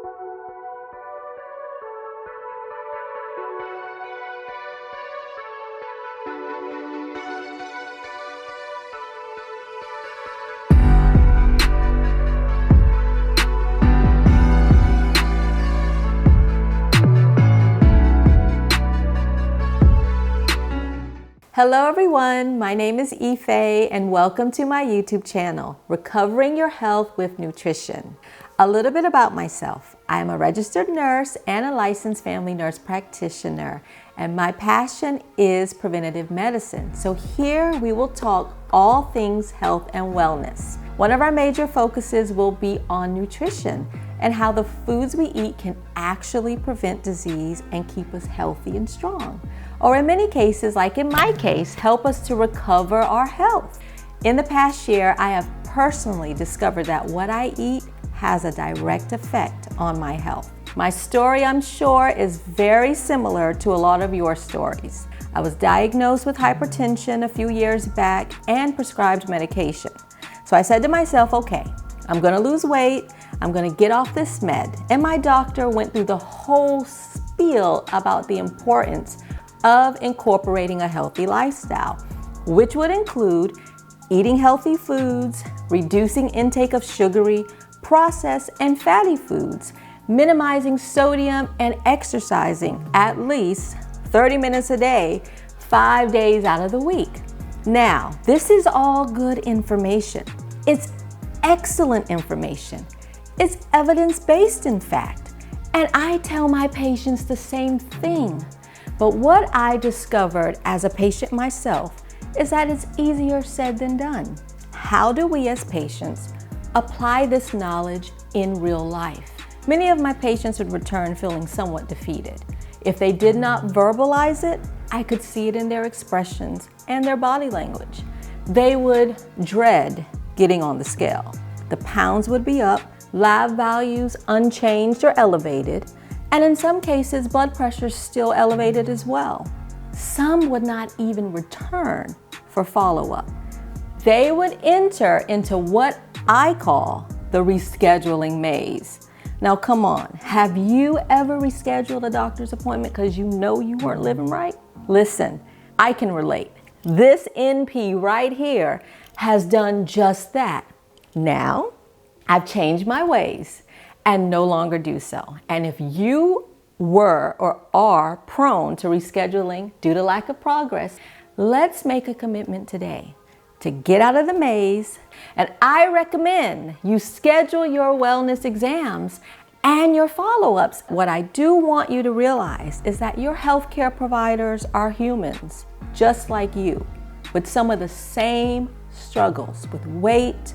Hello everyone, my name is Ife and welcome to my YouTube channel, Recovering Your Health with Nutrition. A little bit about myself. I am a registered nurse and a licensed family nurse practitioner, and my passion is preventative medicine. So here we will talk all things health and wellness. One of our major focuses will be on nutrition and how the foods we eat can actually prevent disease and keep us healthy and strong. Or in many cases, like in my case, help us to recover our health. In the past year, I have personally discovered that what I eat has a direct effect on my health. My story, I'm sure, is very similar to a lot of your stories. I was diagnosed with hypertension a few years back and prescribed medication. So I said to myself, okay, I'm gonna lose weight, I'm gonna get off this med. And my doctor went through the whole spiel about the importance of incorporating a healthy lifestyle, which would include eating healthy foods, reducing intake of sugary, processed, and fatty foods, minimizing sodium, and exercising at least 30 minutes a day, 5 days out of the week. Now, this is all good information. It's excellent information. It's evidence-based, in fact. And I tell my patients the same thing. But what I discovered as a patient myself is that it's easier said than done. How do we as patients apply this knowledge in real life? Many of my patients would return feeling somewhat defeated. If they did not verbalize it, I could see it in their expressions and their body language. They would dread getting on the scale. The pounds would be up, lab values unchanged or elevated, and in some cases, blood pressure is still elevated as well. Some would not even return for follow-up. They would enter into what I call the rescheduling maze. Now, come on, have you ever rescheduled a doctor's appointment because you know you weren't living right? Listen, I can relate. This NP right here has done just that. Now, I've changed my ways and no longer do so. And if you were or are prone to rescheduling due to lack of progress, let's make a commitment today to get out of the maze. And I recommend you schedule your wellness exams and your follow-ups. What I do want you to realize is that your healthcare providers are humans, just like you, with some of the same struggles with weight,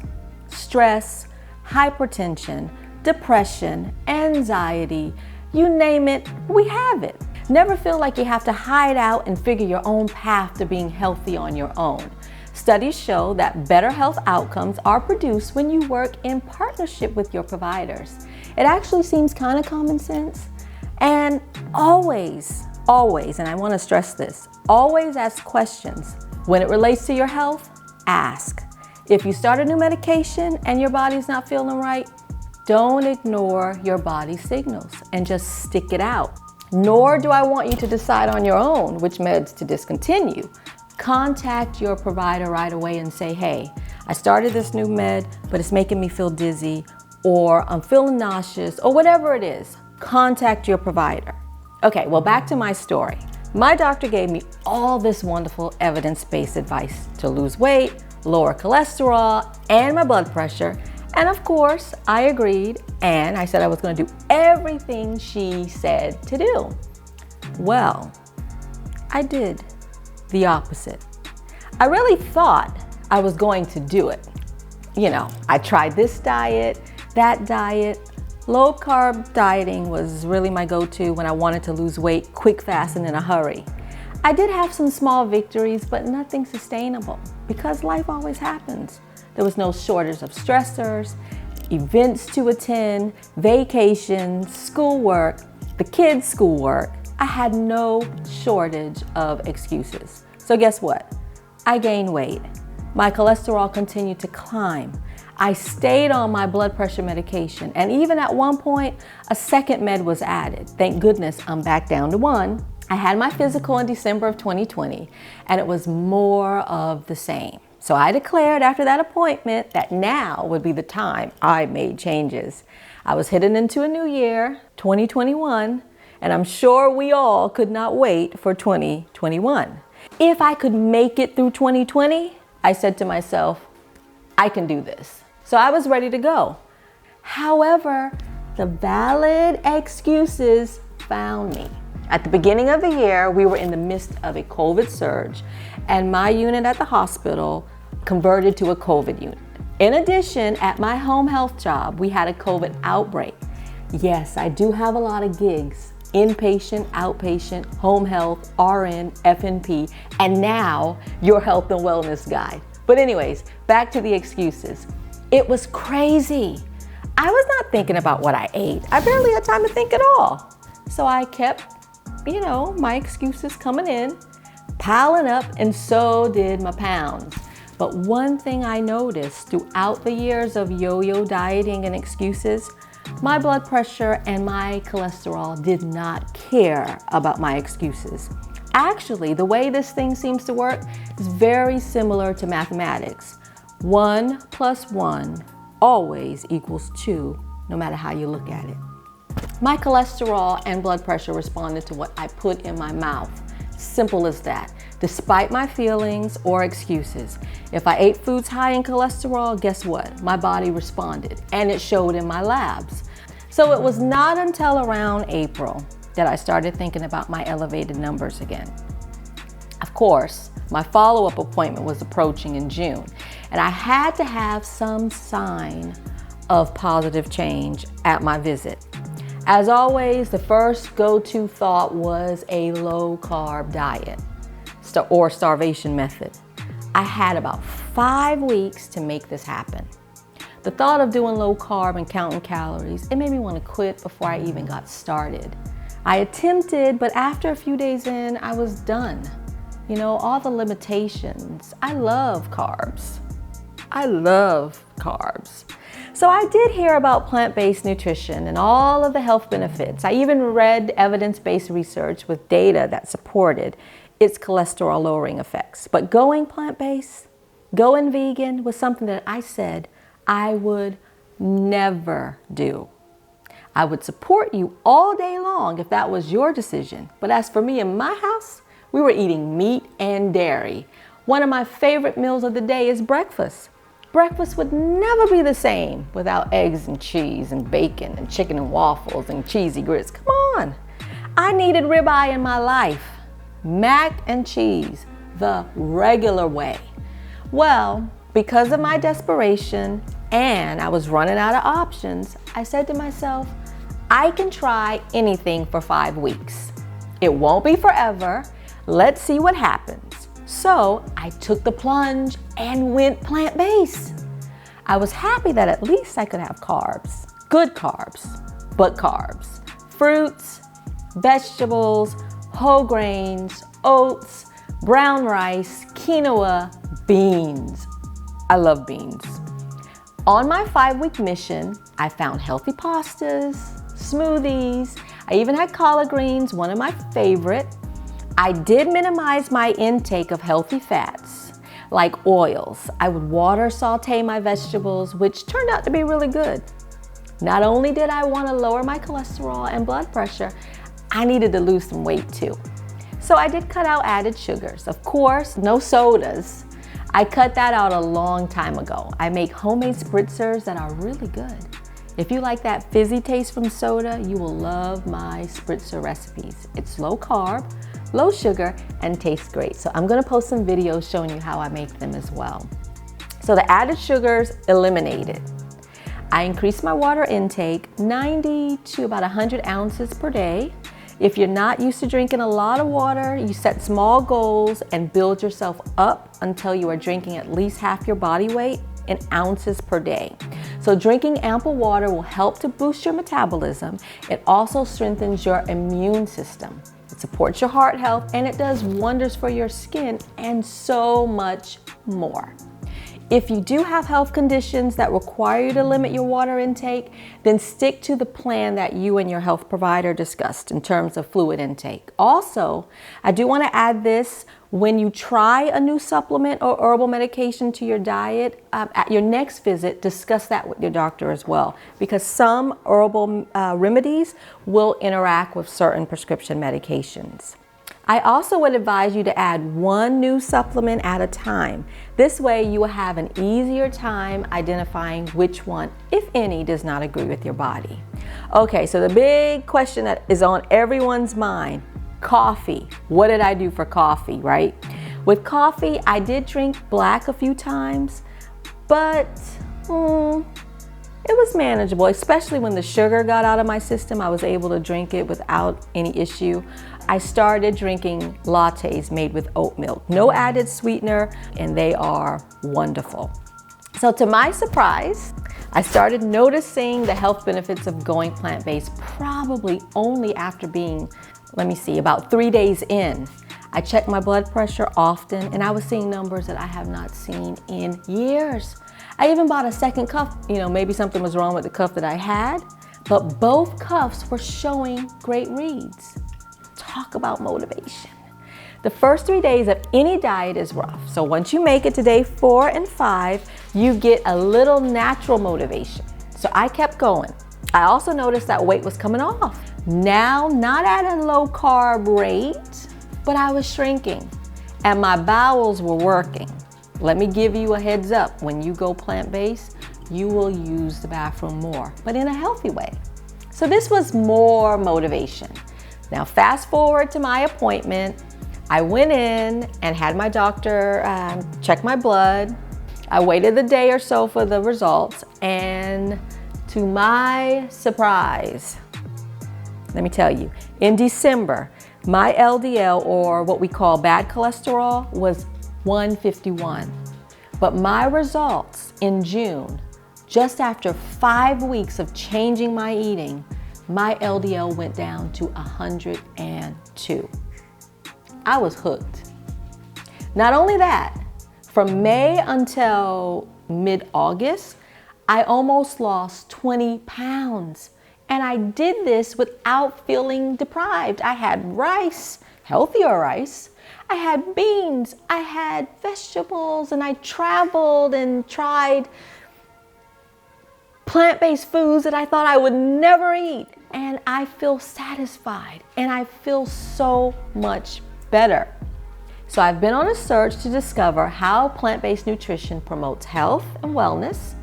stress, hypertension, depression, anxiety, you name it, we have it. Never feel like you have to hide out and figure your own path to being healthy on your own. Studies show that better health outcomes are produced when you work in partnership with your providers. It actually seems kind of common sense. And always, and I want to stress this, always ask questions. When it relates to your health, ask. If you start a new medication and your body's not feeling right, don't ignore your body's signals and just stick it out. Nor do I want you to decide on your own which meds to discontinue. Contact your provider right away and say, hey, I started this new med, but it's making me feel dizzy, or I'm feeling nauseous, or whatever it is. Contact your provider. Okay, well, back to my story. My doctor gave me all this wonderful evidence-based advice to lose weight, lower cholesterol, and my blood pressure. And of course, I agreed, and I said I was going to do everything she said to do. Well, I did the opposite. I really thought I was going to do it. You know, I tried this diet, that diet. Low carb dieting was really my go-to when I wanted to lose weight quick, fast, and in a hurry. I did have some small victories, but nothing sustainable because life always happens. There was no shortage of stressors, events to attend, vacations, schoolwork, the kids' schoolwork. I had no shortage of excuses. So guess what? I gained weight. My cholesterol continued to climb. I stayed on my blood pressure medication, and even at one point, a second med was added. Thank goodness I'm back down to one. I had my physical in December of 2020, and it was more of the same. So I declared after that appointment that now would be the time I made changes. I was heading into a new year, 2021, and I'm sure we all could not wait for 2021. If I could make it through 2020, I said to myself, I can do this. So I was ready to go. However, the valid excuses found me. At the beginning of the year, we were in the midst of a COVID surge, and my unit at the hospital converted to a COVID unit. In addition, at my home health job, we had a COVID outbreak. Yes, I do have a lot of gigs: inpatient, outpatient, home health, RN, FNP, and now your health and wellness guide. But anyways, back to the excuses. It was crazy. I was not thinking about what I ate. I barely had time to think at all. So I kept, my excuses coming in, piling up, and so did my pounds. But one thing I noticed throughout the years of yo-yo dieting and excuses, my blood pressure and my cholesterol did not care about my excuses. Actually, the way this thing seems to work is very similar to mathematics. 1 + 1 always equals 2, no matter how you look at it. My cholesterol and blood pressure responded to what I put in my mouth. Simple as that. Despite my feelings or excuses, if I ate foods high in cholesterol, guess what? My body responded, and it showed in my labs. So it was not until around April that I started thinking about my elevated numbers again. Of course, my follow-up appointment was approaching in June, and I had to have some sign of positive change at my visit. As always, the first go-to thought was a low-carb diet or starvation method. I had about 5 weeks to make this happen. The thought of doing low carb and counting calories, it made me want to quit before I even got started. I attempted, but after a few days in, I was done. All the limitations. I love carbs. So I did hear about plant-based nutrition and all of the health benefits. I even read evidence-based research with data that supported its cholesterol-lowering effects. But going plant-based, going vegan was something that I said I would never do. I would support you all day long if that was your decision. But as for me in my house, we were eating meat and dairy. One of my favorite meals of the day is breakfast. Breakfast would never be the same without eggs and cheese and bacon and chicken and waffles and cheesy grits. Come on. I needed ribeye in my life. Mac and cheese, the regular way. Well, because of my desperation and I was running out of options, I said to myself, I can try anything for 5 weeks. It won't be forever. Let's see what happens. So I took the plunge and went plant-based. I was happy that at least I could have carbs, good carbs, but carbs, fruits, vegetables, whole grains, oats, brown rice, quinoa, beans. I love beans. On my 5-week mission, I found healthy pastas, smoothies. I even had collard greens, one of my favorite. I did minimize my intake of healthy fats, like oils. I would water saute my vegetables, which turned out to be really good. Not only did I want to lower my cholesterol and blood pressure, I needed to lose some weight too. So I did cut out added sugars. Of course, no sodas. I cut that out a long time ago. I make homemade spritzers that are really good. If you like that fizzy taste from soda, you will love my spritzer recipes. It's low carb, low sugar, and tastes great. So I'm gonna post some videos showing you how I make them as well. So the added sugars eliminated. I increased my water intake 90 to about 100 ounces per day. If you're not used to drinking a lot of water, you set small goals and build yourself up until you are drinking at least half your body weight in ounces per day. So drinking ample water will help to boost your metabolism. It also strengthens your immune system. It supports your heart health, and it does wonders for your skin and so much more. If you do have health conditions that require you to limit your water intake, then stick to the plan that you and your health provider discussed in terms of fluid intake. Also, I do want to add this: when you try a new supplement or herbal medication to your diet, at your next visit, discuss that with your doctor as well, because some herbal remedies will interact with certain prescription medications. I also would advise you to add one new supplement at a time. This way you will have an easier time identifying which one, if any, does not agree with your body. Okay, so the big question that is on everyone's mind: coffee. What did I do for coffee, right? With coffee, I did drink black a few times, but it was manageable, especially when the sugar got out of my system. I was able to drink it without any issue. I started drinking lattes made with oat milk, no added sweetener, and they are wonderful. So to my surprise, I started noticing the health benefits of going plant-based probably only after being, about 3 days in. I checked my blood pressure often, and I was seeing numbers that I have not seen in years. I even bought a second cuff. Maybe something was wrong with the cuff that I had, but both cuffs were showing great reads. Talk about motivation. The first 3 days of any diet is rough. So once you make it to day 4 and 5, you get a little natural motivation. So I kept going. I also noticed that weight was coming off. Now, not at a low carb rate, but I was shrinking and my bowels were working. Let me give you a heads up: when you go plant-based, you will use the bathroom more, but in a healthy way. So this was more motivation. Now fast forward to my appointment. I went in and had my doctor check my blood. I waited a day or so for the results, and to my surprise, let me tell you, in December, my LDL, or what we call bad cholesterol, was 151. But my results in June, just after 5 weeks of changing my eating, my LDL went down to 102. I was hooked. Not only that, from May until mid-August, I almost lost 20 pounds. And I did this without feeling deprived. I had rice, healthier rice. I had beans, I had vegetables, and I traveled and tried plant-based foods that I thought I would never eat. And I feel satisfied and I feel so much better. So I've been on a search to discover how plant-based nutrition promotes health and wellness.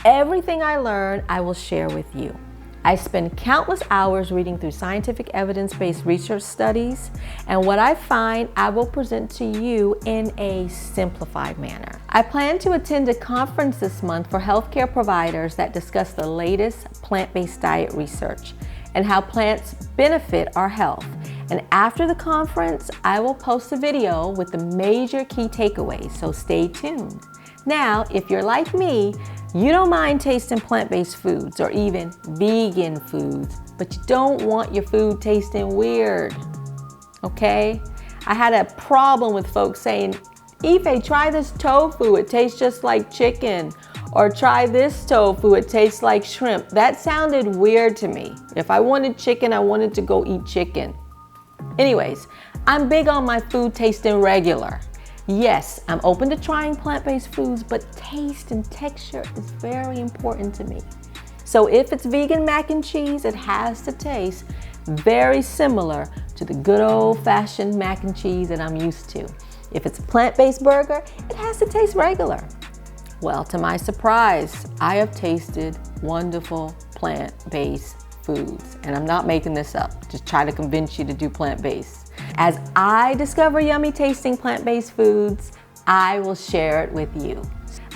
Everything I learned, I will share with you. I spend countless hours reading through scientific evidence-based research studies, and what I find, I will present to you in a simplified manner. I plan to attend a conference this month for healthcare providers that discuss the latest plant-based diet research and how plants benefit our health. And after the conference, I will post a video with the major key takeaways, so stay tuned. Now, if you're like me, you don't mind tasting plant-based foods or even vegan foods, but you don't want your food tasting weird, okay? I had a problem with folks saying, Ife, try this tofu, it tastes just like chicken. Or try this tofu, it tastes like shrimp. That sounded weird to me. If I wanted chicken, I wanted to go eat chicken. Anyways, I'm big on my food tasting regular. Yes, I'm open to trying plant-based foods, but taste and texture is very important to me. So if it's vegan mac and cheese, it has to taste very similar to the good old-fashioned mac and cheese that I'm used to. If it's a plant-based burger, it has to taste regular. Well, to my surprise, I have tasted wonderful plant-based foods, and I'm not making this up. Just try to convince you to do plant-based. As I discover yummy tasting plant-based foods, I will share it with you.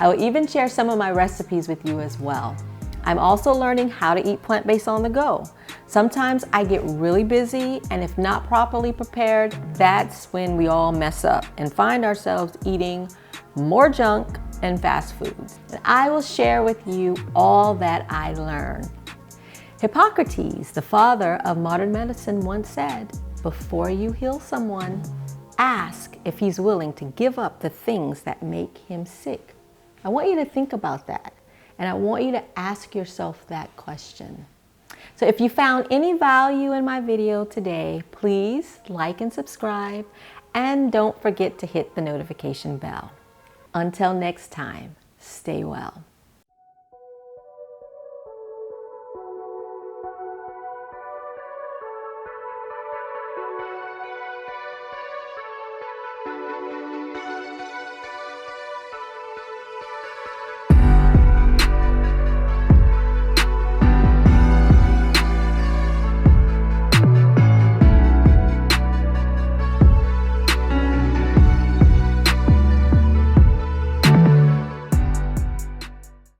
I will even share some of my recipes with you as well. I'm also learning how to eat plant-based on the go. Sometimes I get really busy, and if not properly prepared, that's when we all mess up and find ourselves eating more junk and fast foods. And I will share with you all that I learned. Hippocrates, the father of modern medicine, once said, before you heal someone, ask if he's willing to give up the things that make him sick. I want you to think about that. And I want you to ask yourself that question. So if you found any value in my video today, please like and subscribe. And don't forget to hit the notification bell. Until next time, stay well.